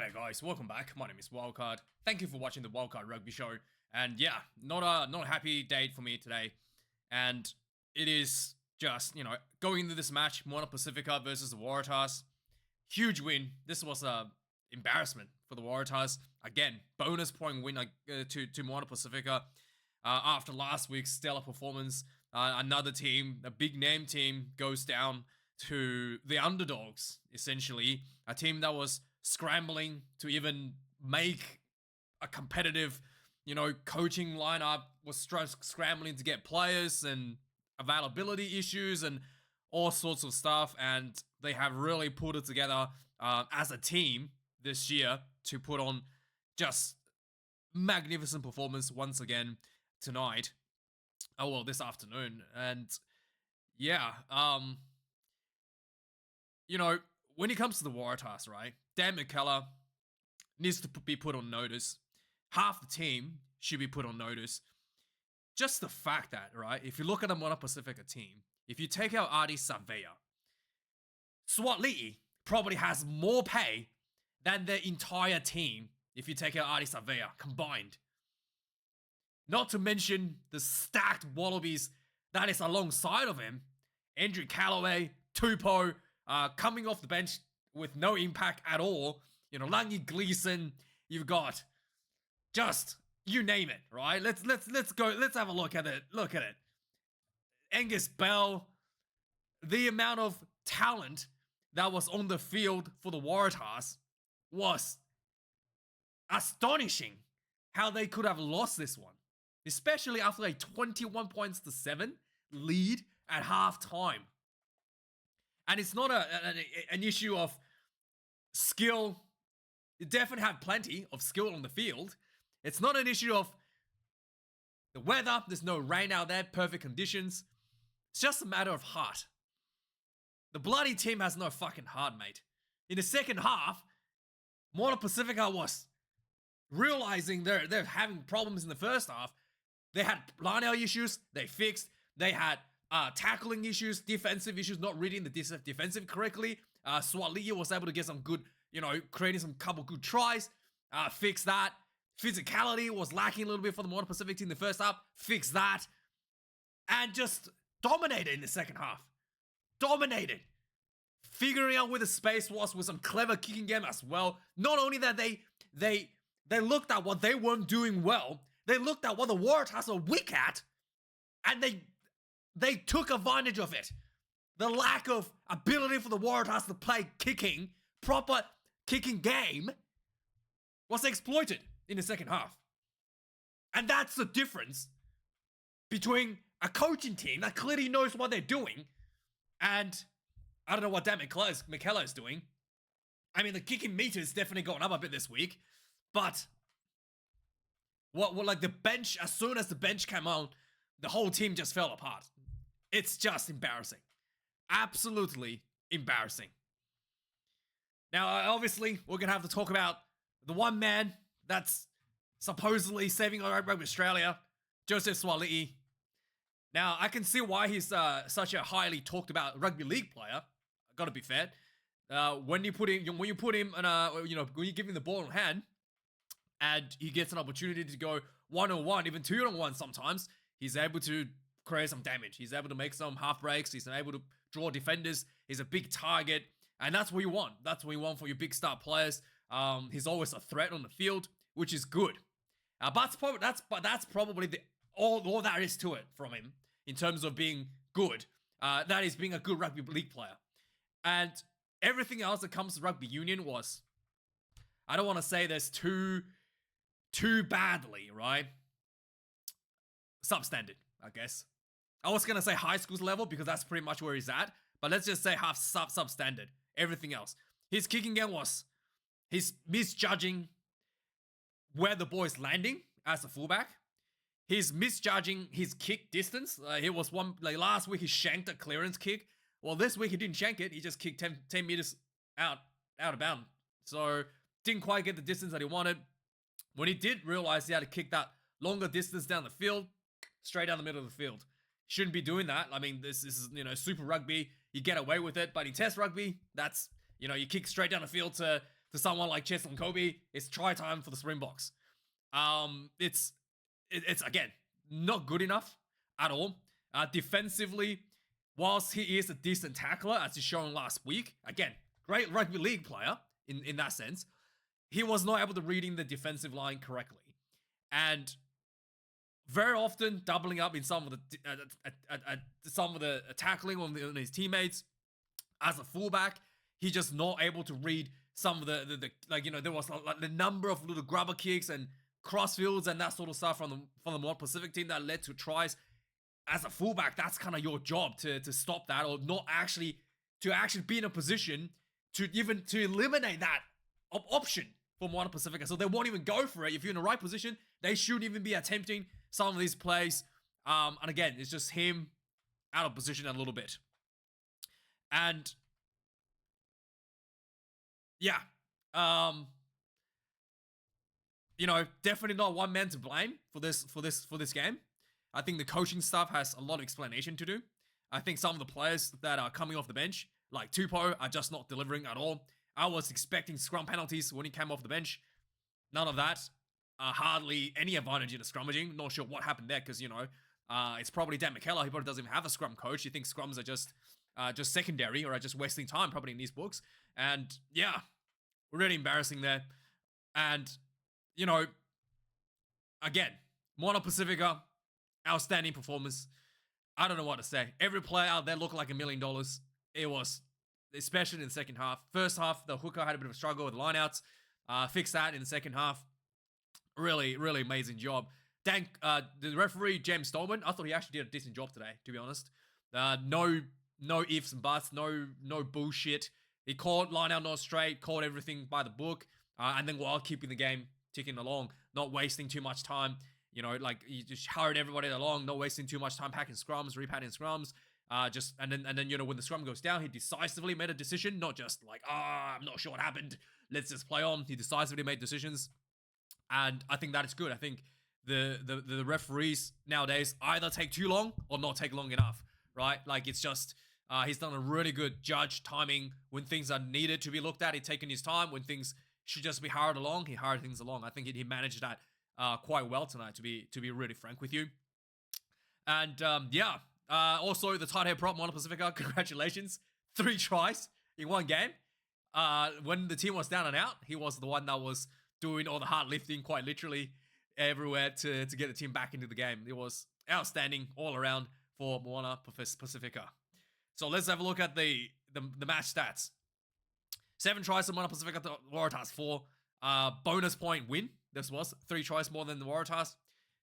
G'day guys, welcome back. My name is Wildkard. Thank you for watching the Wildkard Rugby Show. And yeah, not a happy day for me today. And it is just, going into this match, Moana Pasifika versus the Waratahs. Huge win. This was a embarrassment for the Waratahs. Again, bonus point win to Moana Pasifika. After last week's stellar performance, another team, a big name team, goes down to the underdogs, essentially. A team that was scrambling to even make a competitive, coaching lineup, was scrambling to get players and availability issues and all sorts of stuff. And they have really put it together as a team this year to put on just magnificent performance once again tonight. Oh, well, this afternoon. And yeah, when it comes to the Waratahs, right, Dan McKellar needs to be put on notice. Half the team should be put on notice. Just the fact that, right, if you look at the Moana Pasifika team, if you take out Ardie Savea, Suaalii probably has more pay than the entire team if you take out Ardie Savea combined. Not to mention the stacked Wallabies that is alongside of him. Andrew Callaway, Tupou, coming off the bench with no impact at all. Langi Gleeson, you've got just, you name it, right? Let's go, let's have a look at it. Angus Bell, the amount of talent that was on the field for the Waratahs was astonishing how they could have lost this one. Especially after a 21 points to 7 lead at halftime. And it's not an issue of skill. You definitely have plenty of skill on the field. It's not an issue of the weather. There's no rain out there, perfect conditions. It's just a matter of heart. The bloody team has no fucking heart, mate. In the second half, Moana Pasifika was realizing they're having problems in the first half. They had line-out issues, they fixed. They had tackling issues, defensive issues, not reading the defensive correctly. Suaalii was able to get some good, creating some couple good tries. Fix that. Physicality was lacking a little bit for the Moana Pacific team in the first half. Fix that. And just dominated in the second half. Dominated. Figuring out where the space was with some clever kicking game as well. Not only that they looked at what they weren't doing well, they looked at what the Waratahs are weak at, and they took advantage of it. The lack of ability for the Waratahs to play proper kicking game was exploited in the second half. And that's the difference between a coaching team that clearly knows what they're doing and I don't know what Dan McKellar is doing. I mean, the kicking meter is definitely going up a bit this week, but like the bench, as soon as the bench came out, the whole team just fell apart. It's just embarrassing. Absolutely embarrassing. Now, obviously, we're going to have to talk about the one man that's supposedly saving Rugby Australia, Joseph Suaalii. Now, I can see why he's such a highly talked about rugby league player. Gotta be fair. When you put him, when you give him the ball in hand, and he gets an opportunity to go 1-on-1, even 2-on-1 sometimes, he's able to create some damage. He's able to make some half breaks. He's able to draw defenders. He's a big target. And that's what you want. That's what you want for your big star players. He's always a threat on the field, which is good. But that's probably all that is to it from him in terms of being good. That is being a good rugby league player. And everything else that comes to rugby union was, I don't want to say this too badly, right? Substandard, I guess. I was going to say high school's level because that's pretty much where he's at. But let's just say half substandard. Everything else. His kicking game was, he's misjudging where the ball is landing as a fullback. He's misjudging his kick distance. He was last week he shanked a clearance kick. Well, this week he didn't shank it. He just kicked 10 meters out of bounds. So, didn't quite get the distance that he wanted. When he did realize he had to kick that longer distance down the field, straight down the middle of the field. Shouldn't be doing that. I mean, this is, Super Rugby. You get away with it. But in Test Rugby, that's, you kick straight down the field to to someone like Cheslin Kobe, it's try time for the Springboks. It's again not good enough at all. Defensively, whilst he is a decent tackler, as he's shown last week, again, great rugby league player in that sense, he was not able to reading the defensive line correctly. And very often doubling up in some of the tackling on his teammates as a fullback, he's just not able to read some of the like, you know, there was like the number of little grubber kicks and crossfields and that sort of stuff from the Moana Pacific team that led to tries. As a fullback, that's kind of your job to stop that, or not actually be in a position to eliminate that option for Moana Pasifika. So they won't even go for it. If you're in the right position, they shouldn't even be attempting some of these plays. And again, it's just him out of position a little bit. And yeah, you know, definitely not one man to blame for this game. I think the coaching staff has a lot of explanation to do. I think some of the players that are coming off the bench, like Tupou, are just not delivering at all. I was expecting scrum penalties when he came off the bench. None of that. Hardly any advantage in the scrummaging. Not sure what happened there, because, you know, it's probably Dan McKellar. He probably doesn't even have a scrum coach. He thinks scrums are just secondary or are just wasting time, probably in these books. And yeah, really embarrassing there. And, you know, again, Moana Pasifika, outstanding performance. I don't know what to say. Every player out there looked like $1 million. It was, especially in the second half. First half, the hooker had a bit of a struggle with the lineouts. Fixed that in the second half. Really, really amazing job. The referee, James Stolman, I thought he actually did a decent job today, to be honest. No ifs and buts, no bullshit. He called lineout not straight, called everything by the book, and then while keeping the game ticking along, not wasting too much time. You know, like, he just hurried everybody along, not wasting too much time packing scrums, repadding scrums. And then, you know, when the scrum goes down, he decisively made a decision, not just like, I'm not sure what happened, let's just play on. He decisively made decisions, and I think that is good. I think the referees nowadays either take too long or not take long enough, right? Like, it's just, he's done a really good judge timing when things are needed to be looked at. He's taken his time when things should just be hurried along. He hurried things along. I think he managed that quite well tonight, to be really frank with you. And yeah, also the tight head prop, Moana Pasifika, congratulations, 3 tries in one game. When the team was down and out, he was the one that was doing all the hard lifting, quite literally everywhere to get the team back into the game. It was outstanding all around for Moana Pasifika. So let's have a look at the match stats. 7 tries to Moana Pasifika, the Waratahs 4. Bonus point win. This was 3 tries more than the Waratahs.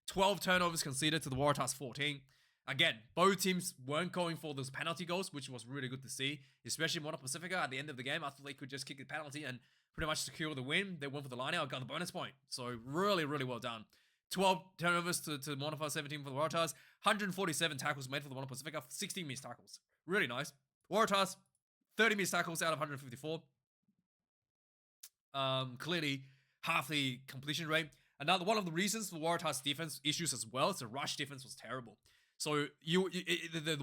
12 turnovers conceded to the Waratahs 14. Again, both teams weren't going for those penalty goals, which was really good to see, especially Moana Pasifika at the end of the game. I thought they could just kick the penalty and pretty much secure the win. They went for the line-out, got the bonus point. So really, really well done. 12 turnovers to Moana 17 for the Waratahs. 147 tackles made for the Moana Pasifika. 16 missed tackles. Really nice. Waratahs, 30 missed tackles out of 154. Clearly half the completion rate. Another one of the reasons for Waratahs defense issues as well is the rush defense was terrible. So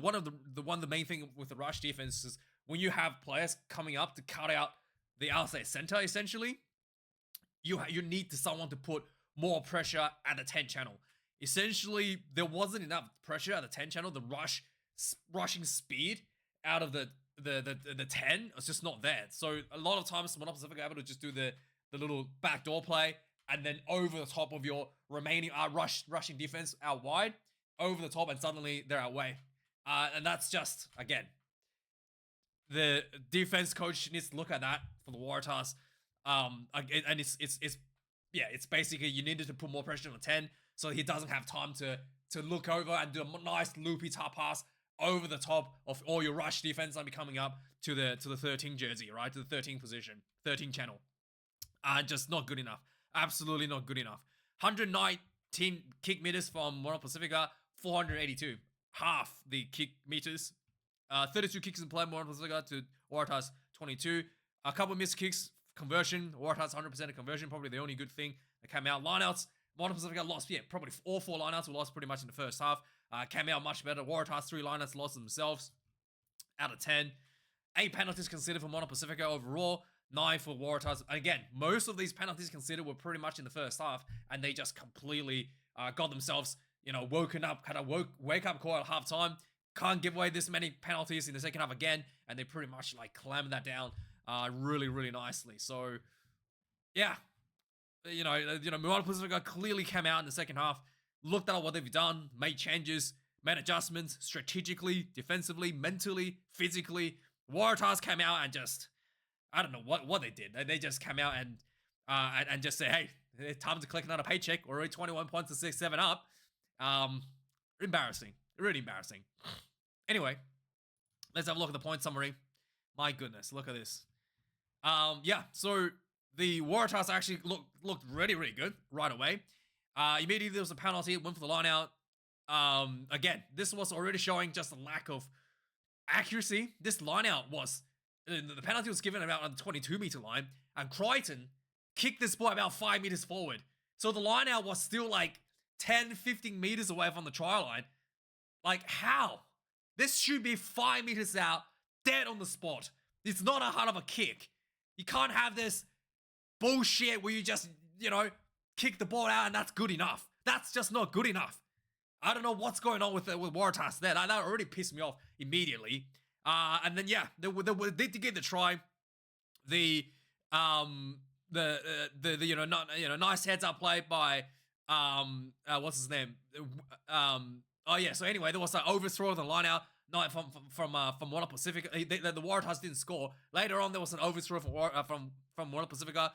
one of the main thing with the rush defense is when you have players coming up to cut out the outside center, essentially, you need someone to put more pressure at the 10 channel. Essentially, there wasn't enough pressure at the 10 channel. The rushing speed out of the 10 was just not there. So a lot of times, Moana Pasifika are able to just do the little backdoor play, and then over the top of your remaining rushing defense out wide, over the top, and suddenly they're out way. And that's just, again, the defense coach needs to look at that for the Waratahs. And it's basically you needed to put more pressure on the 10 so he doesn't have time to look over and do a nice loopy top pass over the top of all your rush defense that'll be coming up to the 13 jersey, right? To the 13 position, 13 channel. Just not good enough. Absolutely not good enough. 119 kick meters from Moana Pasifika, 482. Half the kick meters. 32 kicks in play, Moana Pasifika to Waratahs 22. A couple missed kicks, conversion. Waratahs 100% conversion, probably the only good thing that came out. Lineouts, Moana Pasifika lost, probably all 4 lineouts were lost pretty much in the first half. Came out much better. Waratahs 3 lineouts lost themselves out of 10. 8 penalties considered for Moana Pasifika overall. 9 for Waratahs. Again, most of these penalties considered were pretty much in the first half, and they just completely got themselves, woken up, wake up call at halftime. Can't give away this many penalties in the second half again, and they pretty much like clammed that down really, really nicely. So, yeah, Moana Pasifika clearly came out in the second half, looked at what they've done, made changes, made adjustments strategically, defensively, mentally, physically. Waratahs came out and just, I don't know what they did. They just came out and just say, hey, it's time to collect another paycheck. We're already 21 points to 6-7 up. Embarrassing. Really embarrassing. Anyway, let's have a look at the point summary. My goodness, look at this. Yeah, so the Waratahs actually looked really, really good right away. Immediately there was a penalty, went for the line out. Again, this was already showing just a lack of accuracy. This line out was, the penalty was given about on the 22-meter line, and Crichton kicked this ball about 5 meters forward. So the line out was still like 10, 15 meters away from the try line. Like, how? This should be 5 meters out, dead on the spot. It's not a hell of a kick. You can't have this bullshit where you just, kick the ball out and that's good enough. That's just not good enough. I don't know what's going on with Waratahs there. That already pissed me off immediately. And then yeah, they did get the try. The nice heads up play by what's his name? Oh yeah. So anyway, there was an overthrow of the line out. Not from Moana Pasifika. The Waratahs didn't score. Later on, there was an overthrow from Moana Pasifika.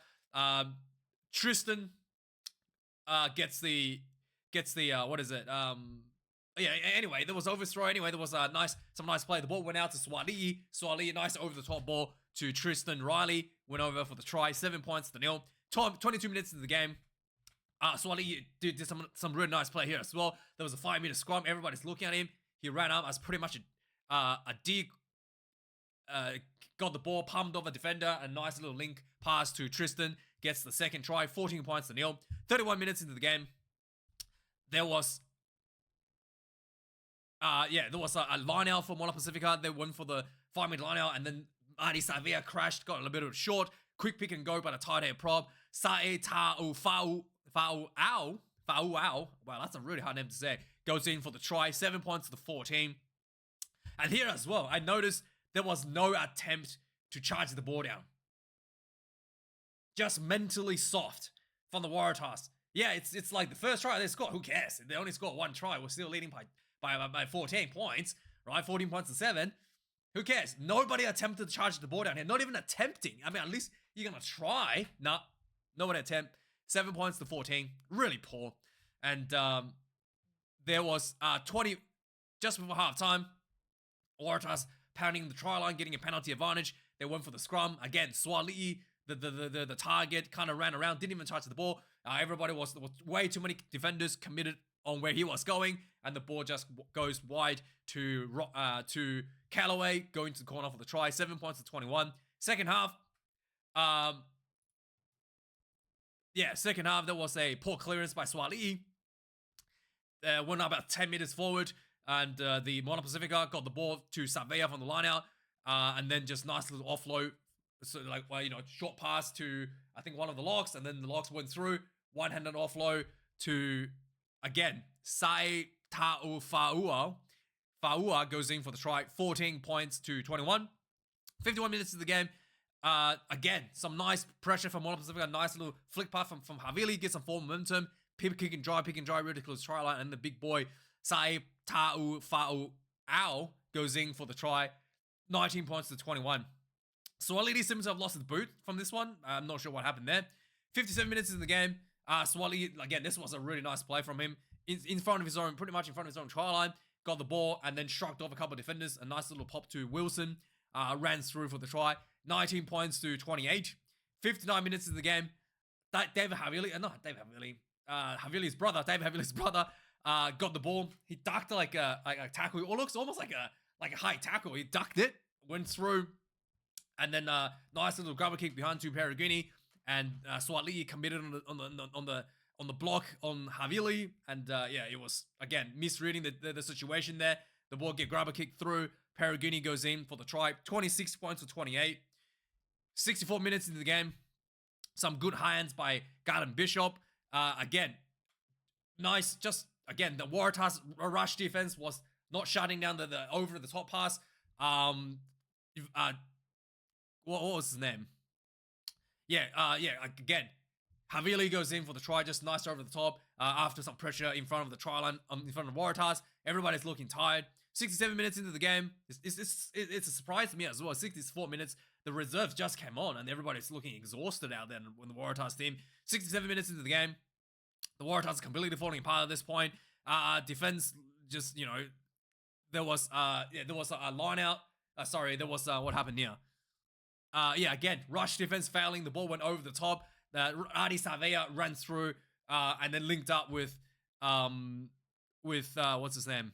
Tristan gets the what is it? Yeah. Anyway, there was overthrow. Anyway, there was some nice play. The ball went out to Suaalii. Suaalii, nice over the top ball to Tristan. Riley went over for the try. 7 points to 0. 22 minutes into the game. Suaalii did some really nice play here as well. There was a 5-meter scrum. Everybody's looking at him. He ran up as pretty much a D. Got the ball, pumped off a defender. A nice little link pass to Tristan. Gets the second try. 14 points to 0. 31 minutes into the game. There was a line out for Moana Pasifika. They went for the 5-meter line out, and then Adi Savia crashed, got a little bit of a short. Quick pick and go by the tight head prop. Sae Ta'u Fa'u. Wow, that's a really hard name to say. Goes in for the try. 7 points to 14. And here as well, I noticed there was no attempt to charge the ball down. Just mentally soft from the Waratahs. Yeah, it's like the first try they scored. Who cares? They only scored one try. We're still leading by 14 points, right? 14 points to 7. Who cares? Nobody attempted to charge the ball down here. Not even attempting. I mean, at least you're gonna try. Nah, nobody attempt. 7 points to 14. Really poor. And there was 20 just before halftime. Waratahs pounding the try line, getting a penalty advantage. They went for the scrum again. Suaalii, the target, kind of ran around, didn't even touch the ball. Everybody was way too many defenders committed on where he was going, and the ball just goes wide to Callaway, going to the corner for the try. 7 points to 21. Second half, second half there was a poor clearance by Suaalii. Went about 10 meters forward, and the Moana Pasifika got the ball to Savea from the line out, and then just nice little offload. So short pass to I think one of the locks, and then the locks went through. One-handed offload to again Sae Ta'u Fa'ua. Fa'ua goes in for the try. 14 points to 21. 51 minutes of the game. Again, some nice pressure from Moana Pasifika. Nice little flick pass from Havili. Get some forward momentum. Pick and dry, really close try line. And the big boy, Sae Ta'u Fa'u goes in for the try. 19 points to 21. Suaalii seems to have lost his boot from this one. I'm not sure what happened there. 57 minutes in the game. Suaalii, again, this was a really nice play from him. In front of his own, pretty much in front of his own try line. Got the ball and then shrugged off a couple of defenders. A nice little pop to Wilson. Ran through for the try. 19 points to 28. 59 minutes in the game. Havili's brother, got the ball. He ducked like a tackle. It looks almost like a high tackle. He ducked it, went through, and then nice little grubber kick behind to Perugini, and Suaalii committed on the block on Havili, and it was again misreading the situation there. The ball get grubber kick through. Perugini goes in for the try. 26 points to 28. 64 minutes into the game, some good hands by Garden Bishop. Again, nice. Just again, the Waratahs rush defense was not shutting down the over the top pass. What was his name? Yeah, again, Havili goes in for the try, just nice over the top after some pressure in front of the try line, in front of Waratahs. Everybody's looking tired. 67 minutes into the game, it's a surprise to me as well. 64 minutes, the reserves just came on and everybody's looking exhausted out there when the Waratahs team. 67 minutes into the game, the Waratahs are completely falling apart at this point. Defense just, there was a line out. There was what happened here? Again, rush defense failing. The ball went over the top. Adi Savea ran through and then linked up with what's his name?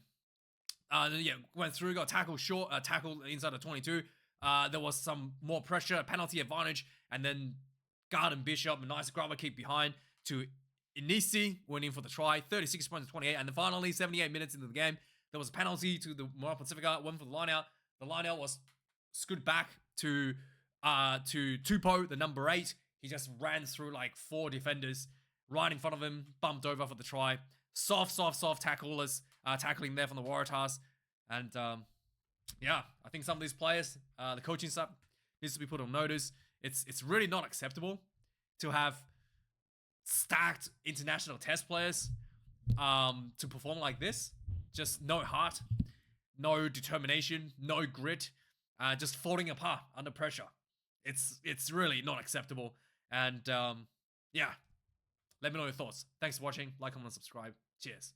Went through, got tackled short, tackled inside of 22. There was some more pressure, penalty advantage, and then Garden Bishop, a nice grabber kick behind to Inisi, went in for the try, 36 points to 28. And then finally, 78 minutes into the game, there was a penalty to the Moana Pasifika, went for the line out. The line out was scooted back to Tupou, the number 8. He just ran through like 4 defenders right in front of him, bumped over for the try. Soft tacklers tackling there from the Waratahs. And I think some of these players, the coaching staff needs to be put on notice. It's really not acceptable to have stacked international test players to perform like this. Just no heart, no determination, no grit, just falling apart under pressure. It's really not acceptable. And let me know your thoughts. Thanks for watching. Like, comment, and subscribe. Cheers.